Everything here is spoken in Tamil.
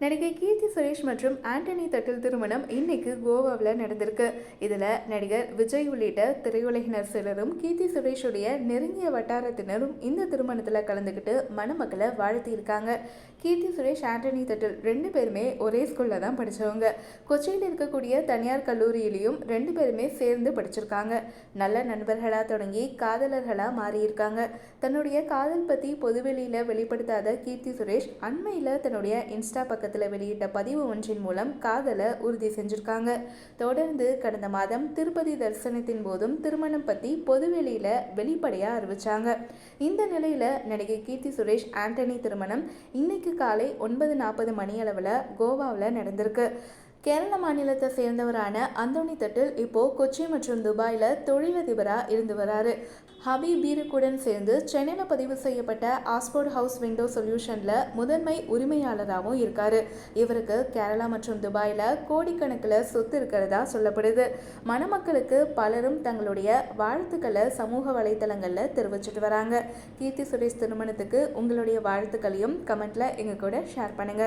நடிகை கீர்த்தி சுரேஷ் மற்றும் ஆண்டனி தட்டில் திருமணம் இன்னைக்கு கோவாவில் நடந்திருக்கு. இதில் நடிகர் விஜய் உள்ளிட்ட திரையுலகினர் சிலரும் கீர்த்தி சுரேஷுடைய நெருங்கிய வட்டாரத்தினரும் இந்த திருமணத்தில் கலந்துக்கிட்டு மணமக்களை வாழ்த்தியிருக்காங்க. கீர்த்தி சுரேஷ், ஆண்டனி தட்டில் ரெண்டு பேருமே ஒரே ஸ்கூலில் தான் படித்தவங்க. கொச்சியில் இருக்கக்கூடிய தனியார் கல்லூரியிலையும் ரெண்டு பேருமே சேர்ந்து படிச்சிருக்காங்க. நல்ல நண்பர்களாக தொடங்கி காதலர்களாக மாறியிருக்காங்க. தன்னுடைய காதல் பற்றி பொதுவெளியில் வெளிப்படுத்தாத கீர்த்தி சுரேஷ் அண்மையில் தன்னுடைய இன்ஸ்டா பக்கத்தில் வெளியிட்ட பதிவு ஒன்றின் மூலம் காதலை உறுதி செஞ்சிருக்காங்க. தொடர்ந்து கடந்த மாதம் திருப்பதி தரிசனத்தின் போதும் திருமணம் பற்றி பொதுவெளியில வெளிப்படையாக அறிவிச்சாங்க. இந்த நிலையில நடிகை கீர்த்தி சுரேஷ் ஆண்டனி திருமணம் இன்னைக்கு காலை 9:40 மணியளவில் கோவாவில் நடந்திருக்கு. கேரள மாநிலத்தை சேர்ந்தவரான அந்தோணி தட்டில் இப்போ கொச்சி மற்றும் துபாயில் தொழிலதிபராக இருந்து வராரு. ஹபீப் பீருக்குடன் சேர்ந்து சென்னையில் பதிவு செய்யப்பட்ட ஆஸ்போர்ட் ஹவுஸ் விண்டோ சொல்யூஷனில் முதன்மை உரிமையாளராகவும் இருக்காரு. இவருக்கு கேரளா மற்றும் துபாயில் கோடிக்கணக்கில் சொத்து இருக்கிறதா சொல்லப்படுது. மணமக்களுக்கு பலரும் தங்களுடைய வாழ்த்துக்களை சமூக வலைத்தளங்களில் தெரிவிச்சிட்டு வராங்க. கீர்த்தி சுரேஷ் திருமணத்துக்கு உங்களுடைய வாழ்த்துக்களையும் கமெண்ட்ல எங்க கூட ஷேர் பண்ணுங்க.